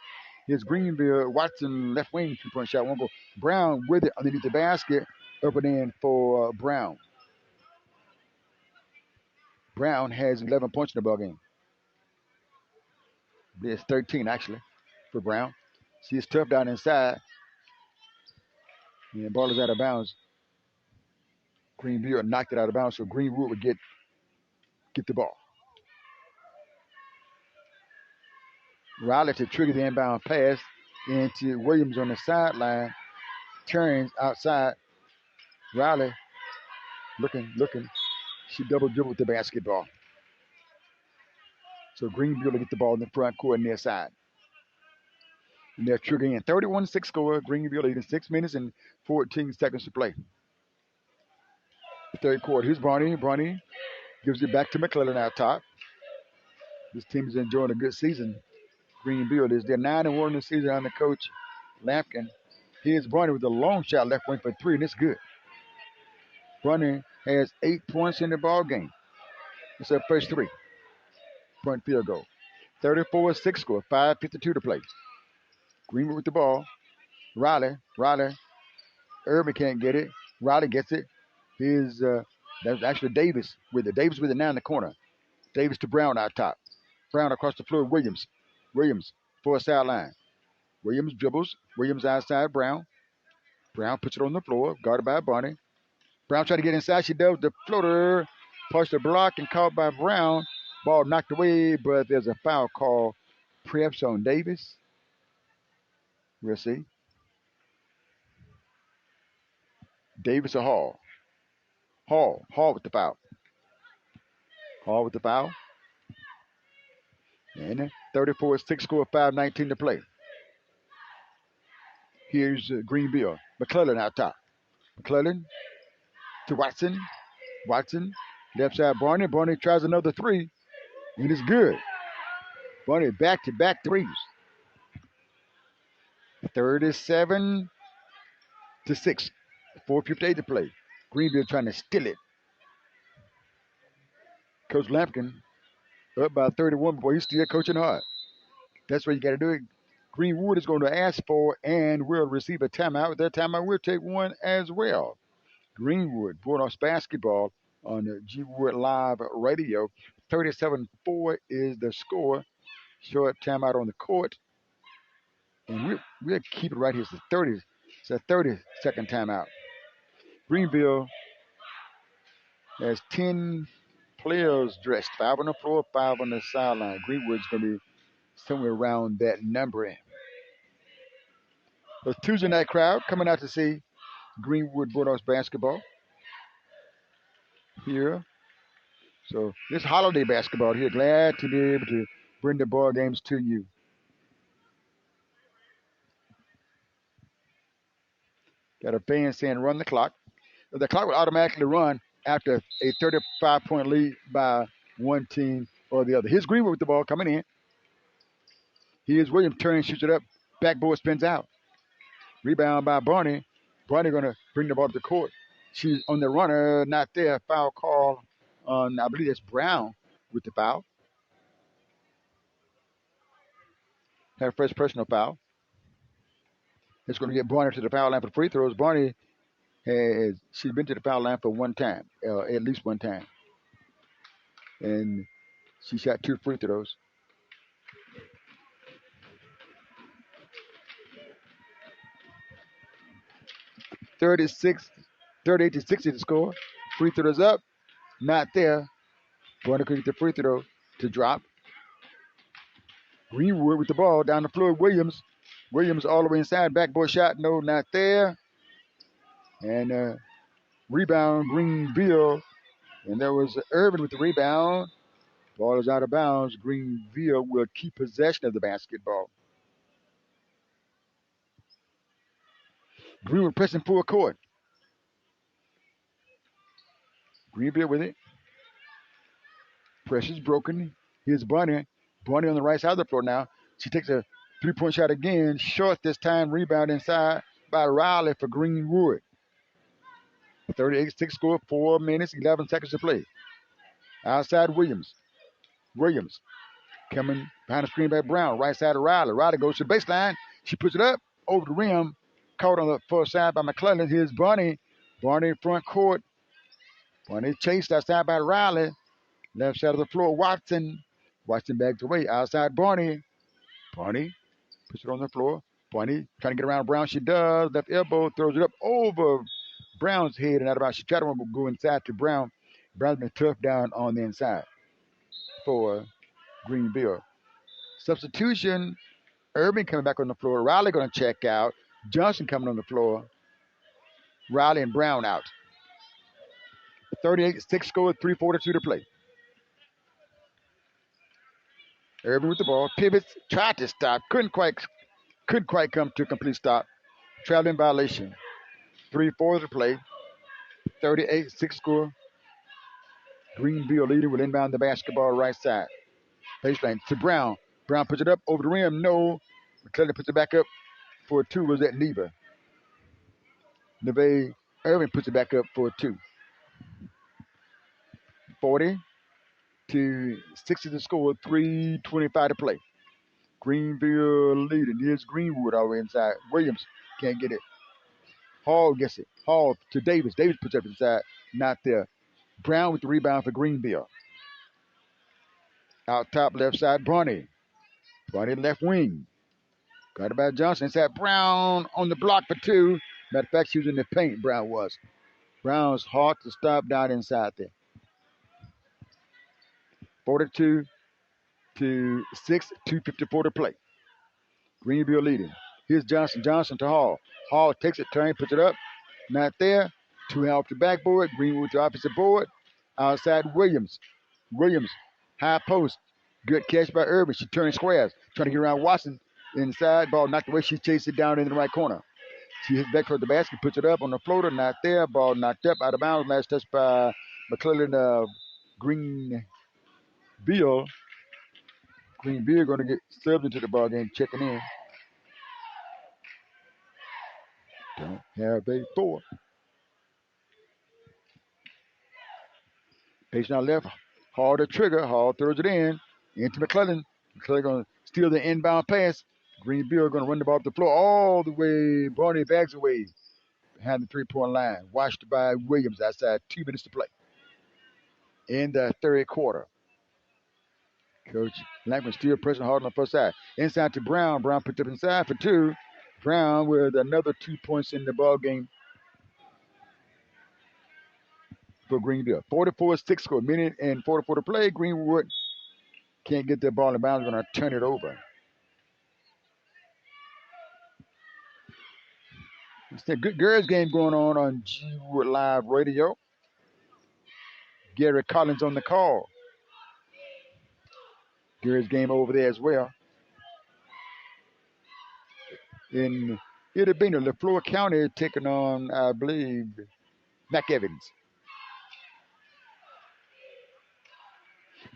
Here's Greenville. Watson, left wing, 3-point shot. Won't go. Brown with it underneath the basket. Up and in for Brown. Brown has 11 points in the ball game. It's 13, actually, for Brown. She's tough down inside. And the ball is out of bounds. Greenville knocked it out of bounds, so Greenwood would get the ball. Riley to trigger the inbound pass into Williams on the sideline. Turns outside. Riley looking. She double dribbled the basketball. So Greenville will get the ball in the front court near side. And they're triggering 31-6 score. Greenville leading 6 minutes and 14 seconds to play. Third quarter. Here's Barney. Barney gives it back to McClellan out top. This team is enjoying a good season. Greenville is. They're 9-1 in the season under Coach Lampkin. Here's Barney with a long shot left wing for 3, and it's good. Barney has 8 points in the ball game. It's her first 3-point field goal. 34-6 score. 5:52 to play. Greenwood with the ball. Riley. Irvin can't get it. Riley gets it. Here's that's actually Davis with it. Davis with it now in the corner. Davis to Brown out top. Brown across the floor. Williams for a sideline. Williams dribbles. Williams outside Brown. Brown puts it on the floor. Guarded by Barney. Brown trying to get inside. She does the floater. Pushed the block and caught by Brown. Ball knocked away, but there's a foul call. Preps on Davis. We'll see. Davis or Hall? Hall with the foul. Hall with the foul. And 34-6 score, 5:19 to play. Here's Greenville. McClellan out top. McClellan to Watson. Watson, left side Barney. Barney tries another 3. And it's good. Barney back-to-back 3s. 37-6. 4:58 to play. Greenville trying to steal it. Coach Lampkin up by 31, boy, he's still coaching hard. That's what you got to do. Greenwood is going to ask for and will receive a timeout. With that timeout, we'll take one as well. Greenwood, Bulldogs basketball on the G Wood Live Radio. 37-4 is the score. Short timeout on the court. And we'll keep it right here. It's a 30-second timeout. Greenville has 10 players dressed. 5 on the floor, 5 on the sideline. Greenwood's going to be somewhere around that number. The Tuesday night crowd coming out to see Greenwood Bulldogs basketball here. So this holiday basketball here. Glad to be able to bring the ball games to you. Got a fan saying run the clock. the clock will automatically run after a 35-point lead by one team or the other. Here's Greenwood with the ball coming in. Here's Williams, turns, shoots it up. Backboard spins out. Rebound by Barney. Barney going to bring the ball to the court. She's on the runner, not there. Foul call on, I believe that's Brown with the foul. Her first personal foul. It's going to get Barney to the foul line for free throws. Barney she's been to the foul line for one time, at least one time. And she shot 2 free throws. 38 to 60 to score. Free throws up, not there. Barney could get the free throw to drop. Greenwood with the ball down the floor. Williams all the way inside. Backboard shot, no, not there. And rebound, Greenville. And there was Irvin with the rebound. Ball is out of bounds. Greenville will keep possession of the basketball. Greenwood pressing full court. Greenville with it. Pressure's broken. Here's Barney. Barney on the right side of the floor now. She takes a three-point shot again. Short this time. Rebound inside by Riley for Greenwood. 38-6 score. 4 minutes, 11 seconds to play. Outside Williams. Williams coming behind the screen by Brown. Right side of Riley. Riley goes to the baseline. She puts it up over the rim. Caught on the far side by McClellan. Here's Barney. Barney front court. Barney chased outside by Riley. Left side of the floor, Watson. Watson backs away. Outside Barney. Barney puts it on the floor. Barney trying to get around Brown. She does. Left elbow. Throws it up over Brown's head and out of bounds. She tried to go inside to Brown. Brown's been tough down on the inside for Greenville. Substitution. Irving coming back on the floor. Riley going to check out. Johnson coming on the floor. Riley and Brown out. 38-6 score. 3:42 to play. Irving with the ball. Pivots. Tried to stop. Couldn't quite come to a complete stop. Traveling violation. 3:4 to play. 38-6 score. Greenville leading will inbound the basketball right side. Baseline to Brown. Brown puts it up over the rim. No. McClellan puts it back up for a 2. Was that Neva? Neve Irving puts it back up for a 2. 40 to 60 to score. 3:25 to play. Greenville leading. Here's Greenwood all the way inside. Williams can't get it. Hall gets it. Hall to Davis. Davis puts it up inside. Not there. Brown with the rebound for Greenville. Out top left side, Barney. Barney left wing. Got it by Johnson. Inside Brown on the block for 2. Matter of fact, she was in the paint, Brown was. Brown's hard to stop down inside there. 42 to 6, 2:54 to play. Greenville leading. Here's Johnson. Johnson to Hall. Hall takes it, turn, puts it up. Not there. 2 off the backboard. Greenwood to opposite board. Outside Williams. Williams, high post. Good catch by Irving. She turns squares. Trying to get around Watson. Inside. Ball knocked away. She chased it down in the right corner. She hits back toward the basket. Puts it up on the floater. Not there. Ball knocked up out of bounds. Last touch by McClellan of Greenville. Greenville going to get subbed into the ball game. Checking in. Don't have a 4. Patient out left. Hall to trigger. Hall throws it in. Into McClellan. McClellan going to steal the inbound pass. Greenville going to run the ball up the floor all the way. Barney bags away behind the 3-point line. Watched by Williams outside. 2 minutes to play in the third quarter. Coach Lankman still pressing hard on the first side. Inside to Brown. Brown picked up inside for 2. Brown with another 2 points in the ball game for Greenville. 44-6 score. Minute and 44 to play. Greenwood can't get that ball in bounds. Going to turn it over. It's a good girls game going on G Wood Live Radio. Gary Collins on the call. Girls game over there as well. In It'll be in LaFleur County taking on, I believe, McEvans.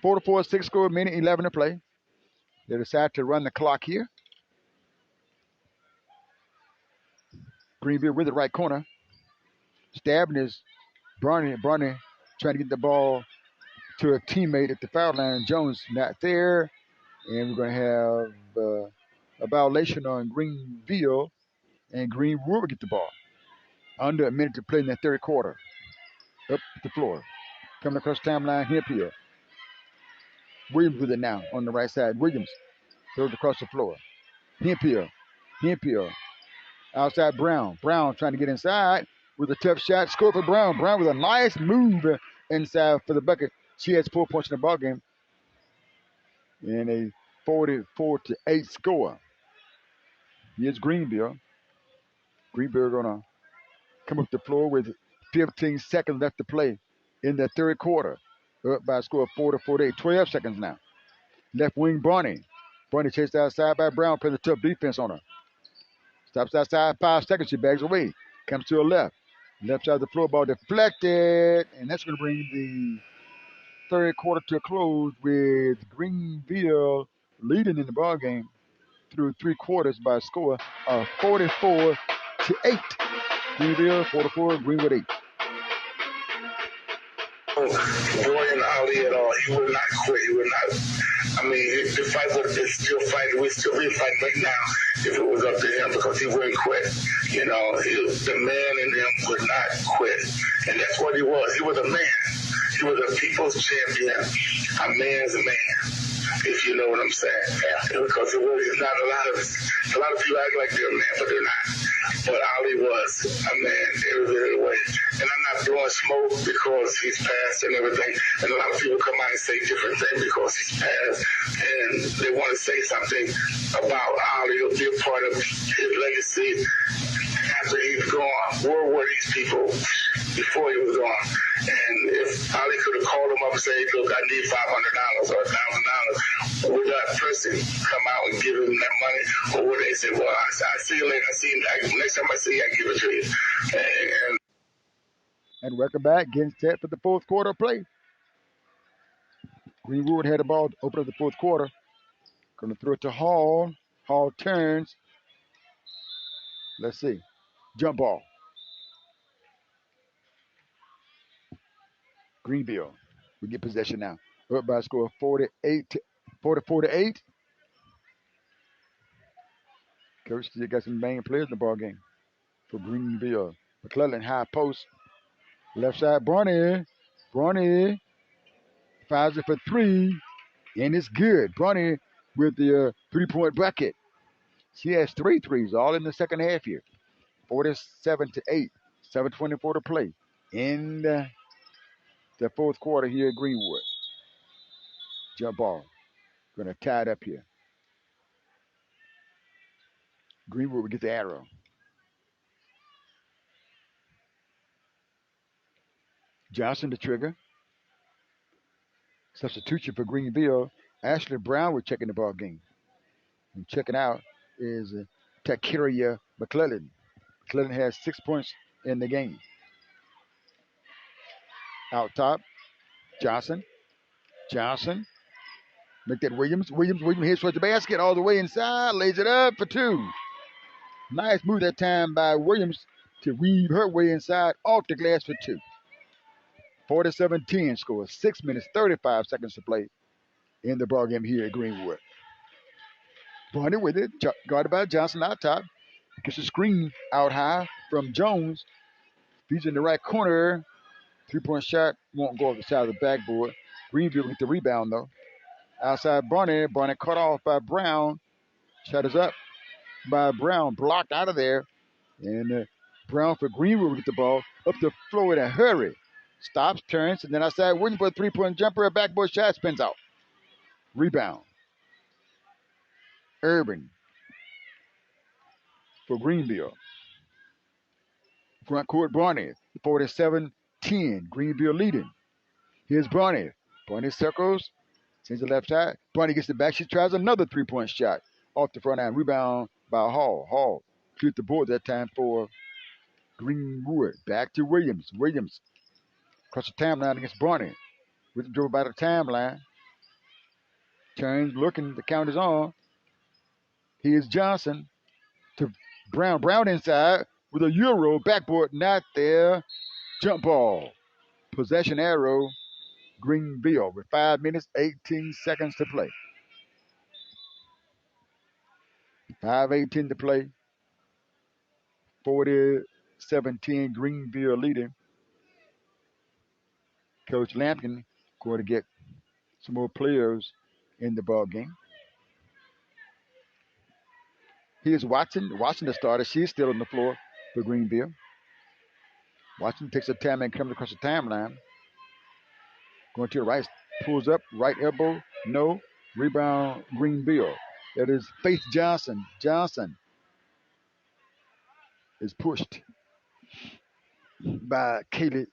4-4, 6 score, minute 11 to play. They decide to run the clock here. Greenville with the right corner. Stabbing is Barney trying to get the ball to a teammate at the foul line. Jones not there. And we're going to have a violation on Greenville. And Greenwood will get the ball. Under a minute to play in the third quarter. Up the floor. Coming across the timeline, Hemphill. Williams with it now on the right side. Williams throws it across the floor. Hemphill. Outside Brown. Brown trying to get inside with a tough shot. Score for Brown. Brown with a nice move inside for the bucket. She has 4 points in the ballgame. And a 44-8 score. Here's Greenville. Greenville going to come up the floor with 15 seconds left to play in the third quarter. Up by a score of 44-8. 12 seconds now. Left wing Barney. Barney chased outside by Brown. Plays a tough defense on her. Stops outside 5 seconds. She bags away. Comes to her left. Left side of the floor. Ball deflected. And that's going to bring the third quarter to a close with Greenville leading in the ball game through 3 quarters by a score of 44-8. Greenville 44, Greenwood 8. Dorian Ali at all. He would not quit. He would not. I mean, the fight would have been still fighting. We'd still be fighting right now if it was up to him because he wouldn't quit. You know, the man in him would not quit. And that's what he was. He was a man. He was a people's champion, a man's man. If you know what I'm saying. Yeah. Because it really is not a lot of people act like they're a man, but they're not. But Ali was a man every way. And I'm not blowing smoke because he's passed and everything. And a lot of people come out and say different things because he's passed. And they want to say something about Ali or be a part of his legacy after he's gone. Where were these people before he was gone? And if Ali could have called him up and said, look, I need $500 or $1,000, would that person come out and give him that money? Or would they say, well, I see you later. Next time I see you, I give it to you. And welcome back. Getting set for the fourth quarter of play. Greenwood had the ball to open up the fourth quarter. Going to throw it to Hall. Hall turns. Let's see. Jump ball. Greenville. We get possession now. Up by a score of 44-8. Coach still got some main players in the ball game for Greenville. McClellan high post. Left side, Bronny. Bronny fires it for 3, and it's good. Bronny with the 3-point bucket. She has 3 threes, all in the second half here. 47-8. 7:24 to play in the fourth quarter here at Greenwood. Jump ball. Going to tie it up here. Greenwood will get the arrow. Johnson the trigger. Substitution for Greenville. Ashley Brown was checking the ball game. And checking out is Takiria McClellan. McClellan has 6 points in the game. Out top, Johnson. Make that Williams. Williams hits towards the basket all the way inside. Lays it up for 2. Nice move that time by Williams to weave her way inside off the glass for 2. 47-10 score. 6 minutes, 35 seconds to play in the ball game here at Greenwood. Barney with it. Guarded by Johnson out top. Gets a screen out high from Jones. Feeds in the right corner. 3-point shot won't go off the side of the backboard. Greenville with the rebound though. Outside Barney. Barney cut off by Brown. Shot is up by Brown. Blocked out of there. And Brown for Greenwood will get the ball up the floor in a hurry. Stops, turns, and then outside Williams for a 3-point jumper. A backboard shot spins out. Rebound. Urban for Greenville. Front court, Barney. 47-10. Greenville leading. Here's Barney. Barney circles. Sends the left side. Barney gets it back. She tries another 3-point shot off the front end. Rebound by Hall. Hall cleared the board that time for Greenwood back to Williams. Williams across the timeline against Barney. With the drove by the timeline. Turns looking. The count is on. Here's Johnson to Brown. Brown inside with a Euro. Backboard not there. Jump ball. Possession arrow. Greenville with 5 minutes, 18 seconds to play. 5:18 to play. 40-17 Greenville leading. Coach Lampkin going to get some more players in the ball game. Here's Watson. Watson the starter. She's still on the floor for Greenville. Watson takes a time and comes across the timeline. Going to the right. Pulls up. Right elbow. No. Rebound Greenville. That is Faith Johnson. Johnson is pushed by Kaylee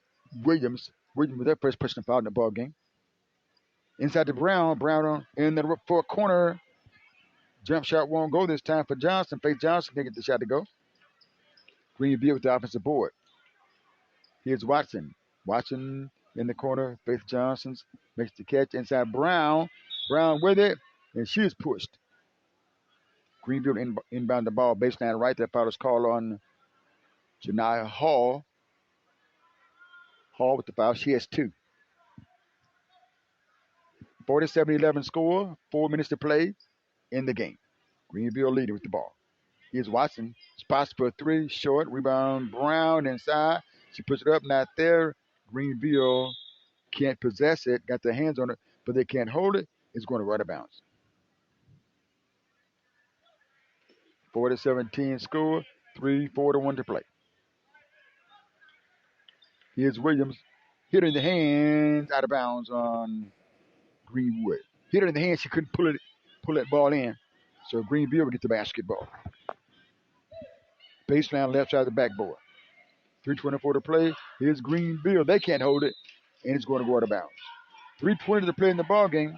Williams. Williams with their first personal foul in the ball game. Inside to Brown. Brown in the fourth corner. Jump shot won't go this time for Johnson. Faith Johnson can get the shot to go. Greenville with the offensive board. Here's Watson. Watson in the corner. Faith Johnson makes the catch inside Brown. Brown with it, and she is pushed. Greenville inbound the ball. Baseline right. That foul is called on Janiyah Hall. Hall with the foul. She has 2. 47-11 score. 4 minutes to play in the game. Greenville leading with the ball. Here's Watson. Spots for 3. Short. Rebound. Brown inside. She puts it up. Not there. Greenville can't possess it. Got their hands on it, but they can't hold it. It's going to run out of bounds. 40-17 score. 3:41 to play. Here's Williams. Hit her in the hands. Out of bounds on Greenwood. Hit her in the hands. She couldn't pull that ball in. So Greenville will get the basketball. Baseline left side of the backboard. 3:24 to play. Here's Greenville. They can't hold it, and it's going to go out of bounds. 3:20 to play in the ball game.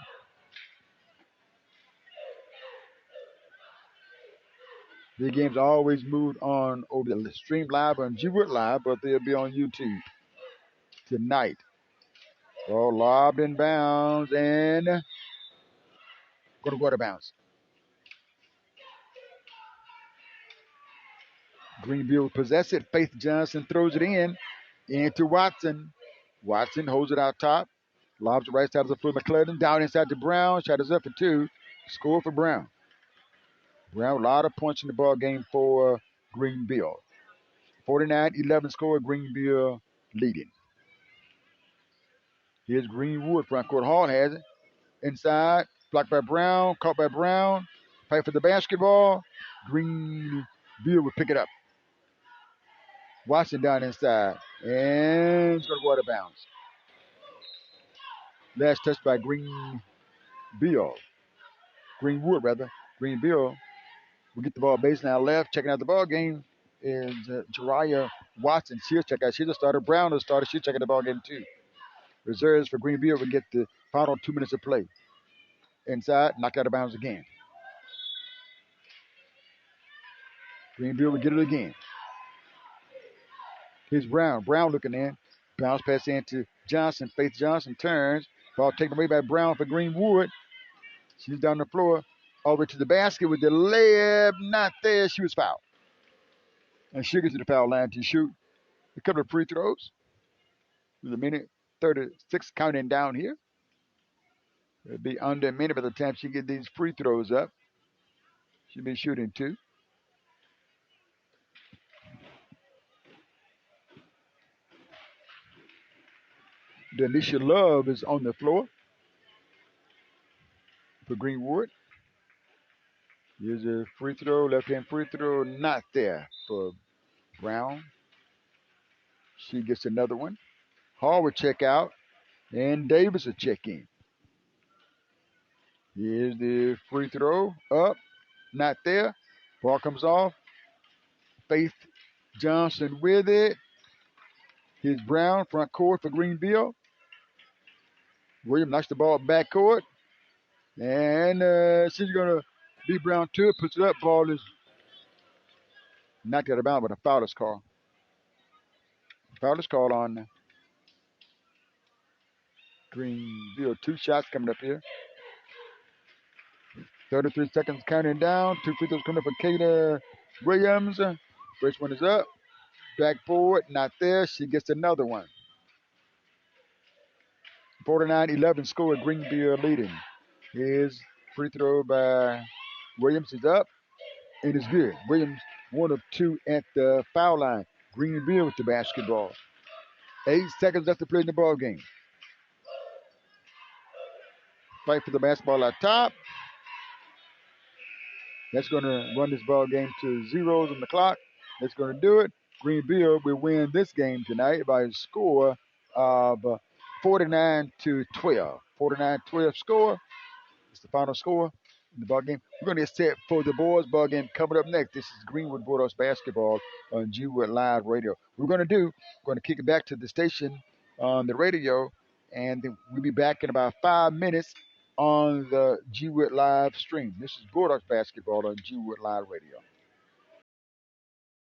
The game's always moved on over the stream live on GWood Live, but they'll be on YouTube tonight. Ball lobbed in bounds and going to go out of bounds. Greenville possess it. Faith Johnson throws it into Watson. Watson holds it out top. Lobs it right side of the foot. McClellan down inside to Brown. Shot is up for 2. Score for Brown. Brown, a lot of points in the ball game for Greenville. 49-11 score. Greenville leading. Here's Greenwood. Front court. Hall has it. Inside. Blocked by Brown. Caught by Brown. Fight for the basketball. Greenville will pick it up. Watson down inside. And it's going to go out of bounds. Last touch by Greenwood. Greenville will get the ball baseline left. Checking out the ball game is Jariah Watson. She'll check out. She's a starter. Brown is a starter. She'll check out the ball game too. Reserves for Greenville will get the final 2 minutes of play. Inside, knocked out of bounds again. Greenville will get it again. Here's Brown. Brown looking in. Bounce pass into Johnson. Faith Johnson turns. Ball taken away by Brown for Greenwood. She's down the floor. All the way to the basket with the layup. Not there. She was fouled. And she'll get to the foul line to shoot a couple of free throws. With a minute 36 counting down here. It'll be under a minute by the time she gets these free throws up. She'll be shooting 2. Denisha Love is on the floor for Greenwood. Here's a free throw, left-hand free throw, not there for Brown. She gets another one. Hall will check out, and Davis will check in. Here's the free throw, up, not there. Ball comes off. Faith Johnson with it. Here's Brown, front court for Greenville. William knocks the ball back court. And she's going to beat Brown to it. Puts it up. Ball is knocked out of bounds, but a foul is called. Foul is called on Greenville. 2 shots coming up here. 33 seconds counting down. 2 free throws coming up for Kata Williams. First one is up. Backboard, not there. She gets another one. 49-11 score. Greenville leading. Here's free throw by Williams is up. It is good. Williams 1 of 2 at the foul line. Greenville with the basketball. 8 seconds left to play in the ball game. Fight for the basketball at top. That's going to run this ball game to zeros on the clock. That's going to do it. Greenville will win this game tonight by a score of 49-12. 49-12 score. It's the final score in the ball game. We're going to get set for the boys ball game coming up next. This is Greenwood Bulldogs basketball on GWOOD Live Radio. We're going to kick it back to the station on the radio, and then we'll be back in about 5 minutes on the GWOOD Live stream. This is Bulldogs basketball on GWOOD Live Radio.